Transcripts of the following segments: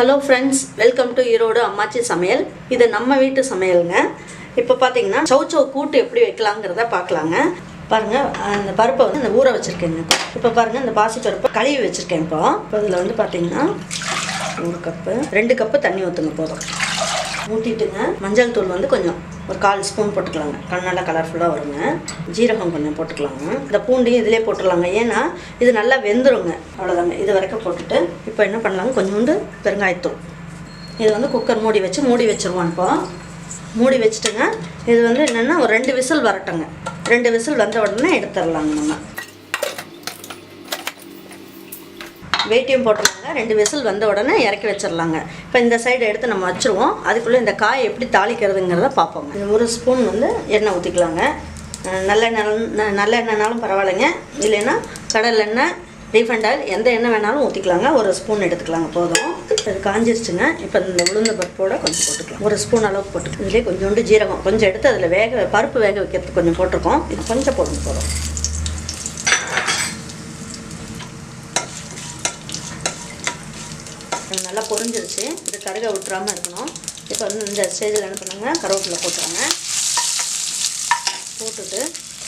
Hello friends, welcome to Erode அம்மாச்சி சமையல். இது நம்ம வீட்டு சமையல்ங்க. இப்போ பாத்தீங்கன்னா சௌ சௌ கூட்டு எப்படி வைக்கலாம்ங்கறத பார்க்கலாங்க. பாருங்க அந்த பருப்பை வந்து இந்த ஊற வச்சிருக்கேங்க. இப்போ பாருங்க இந்த பாசி பருப்பை கழுவி வச்சிருக்கேன். இப்போ இதுல வந்து பாத்தீங்கன்னா 1 கப் 2 கப் தண்ணி ஊத்துங்க போதும். ஊத்திட்டுங்க மஞ்சள் தூள் வந்து கொஞ்சம் ஒரு 1/4 ஸ்பூன் போட்டுக்கலாங்க. நல்லா கலர்ஃபுல்லாக வருங்க. ஜீரகம் கொஞ்சம் போட்டுக்கலாங்க. இந்த பூண்டையும் இதிலே போட்டுடலாங்க. ஏன்னா இது நல்லா வெந்துருங்க. அவ்வளோதாங்க. இது வரைக்கும் போட்டுட்டு இப்போ என்ன பண்ணலாங்க, கொஞ்சோண்டு பெருங்காயத்தூள். இது வந்து குக்கர் மூடி வச்சுருவோம். இப்போ மூடி வச்சுட்டுங்க. இது வந்து என்னென்னா ஒரு 2 விசில் வரட்டுங்க. 2 விசில் வந்த உடனே எடுத்துடலாங்க. நம்ம வெயிட்டையும் போட்டுடலாங்க. 2 விசில் வந்த உடனே இறக்கி வச்சிடலாங்க. இப்போ இந்த சைடு எடுத்து நம்ம வச்சுருவோம். அதுக்குள்ளே இந்த காய் எப்படி தாளிக்கிறதுங்கிறத பார்ப்போங்க. 1 ஸ்பூன் வந்து எண்ணெய் ஊற்றிக்கலாங்க. நல்லெண்ணெய்னாலும் பரவாயில்லைங்க, இல்லைன்னா கடலெண்ணெய், ரீஃபைண்ட் ஆயில், எந்த எண்ணெய் வேணாலும் ஊற்றிக்கலாங்க. 1 ஸ்பூன் எடுத்துக்கலாங்க போதும். அது காஞ்சிருச்சுங்க. இப்போ இந்த உளுந்த பருப்போட கொஞ்சம் போட்டுக்கலாம். 1 ஸ்பூன் அளவுக்கு போட்டுக்கலாம். இதிலே கொஞ்சோண்டு ஜீரகம் கொஞ்சம் எடுத்து அதில் பருப்பு வேக வைக்கிறதுக்கு கொஞ்சம் போட்டிருக்கோம். இது கொஞ்சம் போடுங்க போதும். நல்லா பொரிஞ்சிருச்சு. இது கருக விட்டுறாமல் இருக்கணும். இப்போ வந்து இந்த ஸ்டேஜில் என்ன பண்ணுங்க, கருவேப்பிலை போட்டுருங்க. போட்டுட்டு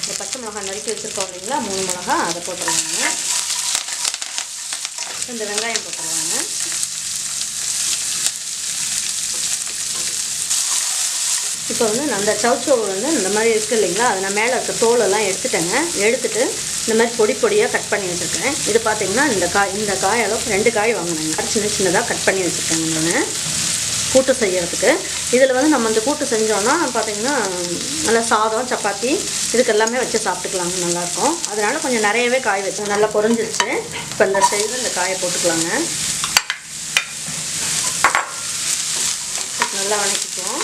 இந்த பச்சை மிளகாய் நறுக்கி வச்சுருக்கோம் இல்லைங்களா, 3 மிளகாய், அதை போட்டுருவாங்க. இந்த வெங்காயம் போட்டுருவாங்க. இப்போ வந்து அந்த சௌச்சோ வந்து இந்த மாதிரி இருக்குது இல்லைங்களா, அது நான் மேலே இருக்க தோலெல்லாம் எடுத்துட்டேங்க. எடுத்துட்டு இந்த மாதிரி பொடி பொடியாக கட் பண்ணி வச்சுருக்கேன். இது பார்த்தீங்கன்னா இந்த காய் அளவுக்கு 2 காய் வாங்கினேங்க. சின்னதாக கட் பண்ணி வச்சுருக்கேங்க நான் கூட்டு செய்யறதுக்கு. இதில் வந்து நம்ம இந்த கூட்டு செஞ்சோன்னா பார்த்தீங்கன்னா நல்லா சாதம், சப்பாத்தி இதுக்கெல்லாமே வச்சு சாப்பிட்டுக்கலாங்க, நல்லாயிருக்கும். அதனால் கொஞ்சம் நிறையவே காய் வச்சோம். நல்லா பொரிஞ்சிருச்சு. இப்போ இந்த சைடில் இந்த காயை போட்டுக்கலாங்க. நல்லா வணக்கிக்குவோம்.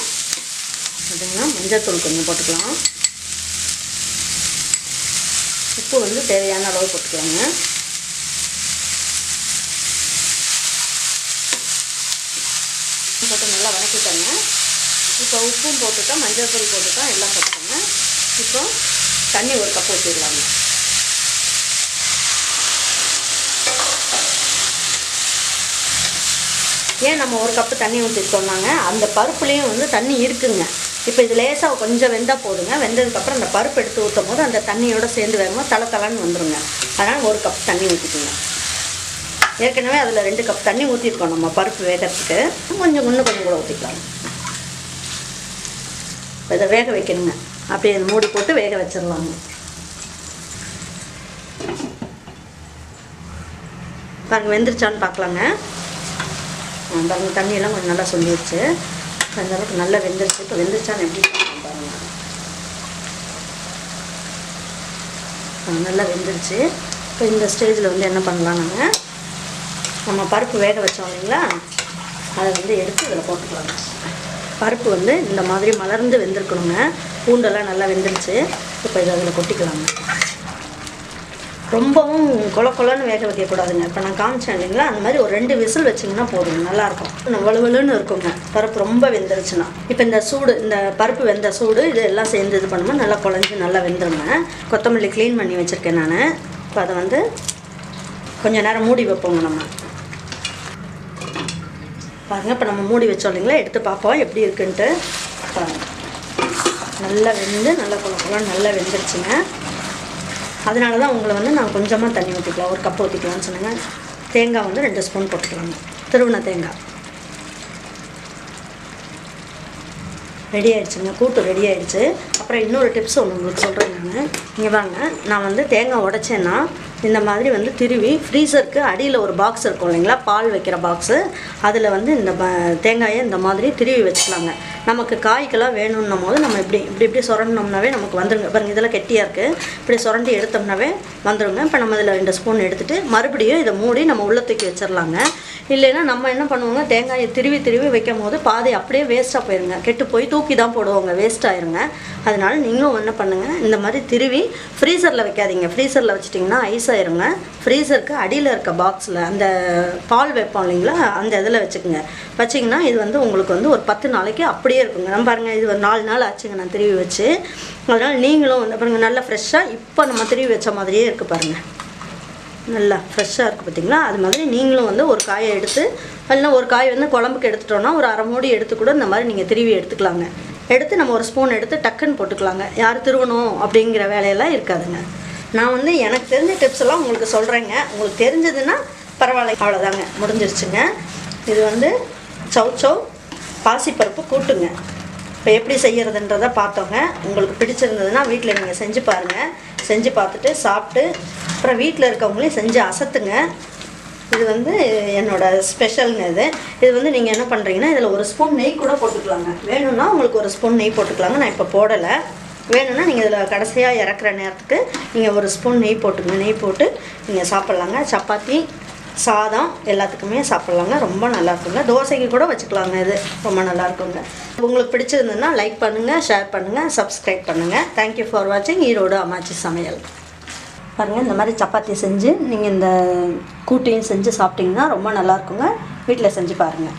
பார்த்தீங்கன்னா மஞ்சள் தூள் கொஞ்சம் போட்டுக்கலாம். உப்பு வந்து தேவையான அளவு போட்டுக்கலாங்க. போட்டு நல்லா வணக்கிட்டாங்க. இப்போ உப்பும் போட்டுட்டோம், மஞ்சள் தூள் போட்டுட்டோம், எல்லாம் போட்டுக்கோங்க. இப்போ தண்ணி 1 கப் ஊற்றிடலாங்க. ஏன் நம்ம 1 கப்பு தண்ணி ஊற்றிருக்கோம்னாங்க, அந்த பருப்புலேயும் வந்து தண்ணி இருக்குங்க. இப்போ இது லேசாக கொஞ்சம் வெந்தால் போதுங்க. வெந்ததுக்கப்புறம் அந்த பருப்பு எடுத்து ஊற்றும் போது அந்த தண்ணியோடு சேர்ந்து வேகும்போது தலை வந்துடுங்க. அதனால் 1 கப் தண்ணி ஊற்றிக்கோங்க. ஏற்கனவே அதில் 2 கப் தண்ணி ஊற்றிருக்கோம் நம்ம பருப்பு வேகிறதுக்கு. இன்னும் கொஞ்சம் கூட ஊற்றிக்கலாம். இப்போ இதை வேக வைக்கணுங்க. அப்படியே மூடி போட்டு வேக வச்சிடலாங்க. பாருங்கள் வெந்துருச்சான்னு பார்க்கலாங்க. பாருங்கள் தண்ணியெல்லாம் கொஞ்சம் நல்லா சொல்லிடுச்சு. அந்த அளவுக்கு நல்லா வெந்துருச்சு. இப்போ வெந்துருச்சான்னு எப்படி பாருங்கள். நல்லா வெந்துருச்சு. இப்போ இந்த ஸ்டேஜில் வந்து என்ன பண்ணலாம், நம்ம பருப்பு வேக வச்சோம் இல்லைங்களா, அதை வந்து எடுத்து இதில் போட்டுக்கலாங்க. பருப்பு வந்து இந்த மாதிரி மலர்ந்து வெந்திருக்கணுங்க. பூண்டெல்லாம் நல்லா வெந்துருச்சு. இப்போ இதை அதில் கொட்டிக்கலாங்க. ரொம்பவும் கொலன்னு வேக வைக்கக்கூடாதுங்க. இப்போ நான் காமிச்சேன் இல்லைங்களா, அந்த மாதிரி ஒரு 2 விசில் வச்சிங்கன்னா போதுங்க, நல்லாயிருக்கும். வலுவலுன்னு இருக்குங்க பருப்பு ரொம்ப வெந்துருச்சுன்னா. இப்போ இந்த பருப்பு வெந்த சூடு இது எல்லாம் சேர்ந்து இது பண்ணும்போது நல்லா குழஞ்சி நல்லா வெந்துருங்க. கொத்தமல்லி க்ளீன் பண்ணி வச்சுருக்கேன் நான். இப்போ அதை வந்து கொஞ்சம் நேரம் மூடி வைப்போங்க நம்ம. பாருங்கள் இப்போ நம்ம மூடி வச்சோம் இல்லைங்களா, எடுத்து பார்ப்போம் எப்படி இருக்குன்ட்டு. பாருங்கள் நல்லா வெந்து நல்லா குழம்புலாம் நல்லா வெந்துருச்சுங்க. அதனால தான் உங்களை வந்து நான் கொஞ்சமாக தண்ணி ஊற்றிக்கலாம். 1 கப் ஊற்றிக்கலாம்னு சொன்னேங்க. தேங்காய் வந்து 2 ஸ்பூன் போட்டுக்கலாங்க. திருவின தேங்காய். ரெடி ஆகிடுச்சுங்க. கூட்டு ரெடி ஆகிடுச்சு. அப்புறம் இன்னொரு டிப்ஸ் ஒன்று உங்களுக்கு சொல்கிறேன். இங்கே வாங்க, நான் வந்து தேங்காய் உடைச்சேன்னா இந்த மாதிரி வந்து திருவி ஃப்ரீசருக்கு அடியில் ஒரு பாக்ஸ் இருக்கும் இல்லைங்களா, பால் வைக்கிற பாக்ஸு, அதில் வந்து இந்த தேங்காயை இந்த மாதிரி திருவி வச்சுக்கலாங்க. நமக்கு காய்க்கெல்லாம் வேணும்னும் போது நம்ம இப்படி சுரண்டினோம்னாவே நமக்கு வந்துடுங்க. பாருங்கள் இதெல்லாம் கெட்டியாக இருக்குது. இப்படி சுரண்டி எடுத்தோம்னாவே வந்துடுங்க. இப்போ நம்ம இதில் 2 ஸ்பூன் எடுத்துகிட்டு மறுபடியும் இதை மூடி நம்ம உள்ள தூக்கி வச்சிடலாங்க. இல்லைன்னா நம்ம என்ன பண்ணுவோங்க, தேங்காயை திருவி வைக்கும் போது பாதி அப்படியே வேஸ்ட்டாக போயிருங்க. கெட்டு போய் தூக்கி தான் போடுவோங்க, வேஸ்ட் ஆயிருங்க. அதனால நீங்களும் என்ன பண்ணுங்கள், இந்த மாதிரி திருவி ஃப்ரீசரில் வைக்காதீங்க. ஃப்ரீசரில் வச்சிட்டிங்கன்னா ஐஸ் ஆயிருங்க. ஃப்ரீசருக்கு அடியில் இருக்க பாக்ஸில் அந்த பால் வைப்போம் இல்லைங்களா, அந்த இதில் வச்சிங்கன்னா இது வந்து உங்களுக்கு வந்து ஒரு 10 நாளைக்கு அப்படியே இருக்குங்க. நம்ம பாருங்கள் இது ஒரு 4 நாள் ஆச்சுங்க நான் திருவி வச்சு. அதனால் நீங்களும் வந்து பாருங்கள் நல்லா ஃப்ரெஷ்ஷாக இப்போ நம்ம திருவி வச்ச மாதிரியே இருக்குது பாருங்கள். நல்லா ஃப்ரெஷ்ஷாக இருக்குது பார்த்தீங்களா? அது மாதிரி நீங்களும் வந்து ஒரு காயை எடுத்து, இல்லைனா ஒரு காய் வந்து குழம்புக்கு எடுத்துட்டோன்னா ஒரு அரை மூடி எடுத்து கூட இந்த மாதிரி நீங்கள் திருவி எடுத்துக்கலாங்க. எடுத்து நம்ம ஒரு ஸ்பூன் எடுத்து டக்குன்னு போட்டுக்கலாங்க. யார் திருவணும் அப்படிங்கிற வேலையெல்லாம் இருக்காதுங்க. நான் வந்து எனக்கு தெரிஞ்ச டிப்ஸ் எல்லாம் உங்களுக்கு சொல்கிறேங்க. உங்களுக்கு தெரிஞ்சதுன்னா பரவாயில்ல. அவ்வளோதாங்க, முடிஞ்சிருச்சுங்க. இது வந்து சவ் சவ் பாசிப்பருப்பு கூட்டுங்க. இப்போ எப்படி செய்கிறதுன்றதை பார்த்தோங்க. உங்களுக்கு பிடிச்சிருந்ததுன்னா வீட்டில் நீங்கள் செஞ்சு பாருங்கள். செஞ்சு பார்த்துட்டு சாப்பிட்டு அப்புறம் வீட்டில் இருக்கவங்களையும் செஞ்சு அசத்துங்க. இது வந்து என்னோடய ஸ்பெஷலுங்க. இது வந்து நீங்கள் என்ன பண்ணுறீங்கன்னா இதில் ஒரு ஸ்பூன் நெய் கூட போட்டுக்கலாங்க. வேணும்னா உங்களுக்கு ஒரு ஸ்பூன் நெய் போட்டுக்கலாங்க. நான் இப்போ போடலை. வேணும்னா நீங்கள் இதில் கடைசியாக இறக்குற நேரத்துக்கு நீங்கள் ஒரு ஸ்பூன் நெய் போட்டுங்க. நெய் போட்டு நீங்கள் சாப்பிட்லாங்க. சப்பாத்தி, சாதம் எல்லாத்துக்குமே சாப்பிட்லாங்க. ரொம்ப நல்லாயிருக்குங்க. தோசைக்கு கூட வச்சுக்கலாங்க. இது ரொம்ப நல்லாயிருக்குங்க. உங்களுக்கு பிடிச்சிருந்ததுன்னா லைக் பண்ணுங்கள், ஷேர் பண்ணுங்கள், சப்ஸ்கிரைப் பண்ணுங்கள். தேங்க்யூ ஃபார் வாட்சிங் ஈரோடு அம்மாச்சி சமையல். பாருங்கள், இந்த மாதிரி சப்பாத்தி செஞ்சு நீங்கள் இந்த கூட்டையும் செஞ்சு சாப்பிட்டிங்கன்னா ரொம்ப நல்லாயிருக்குங்க. வீட்டில் செஞ்சு பாருங்கள்.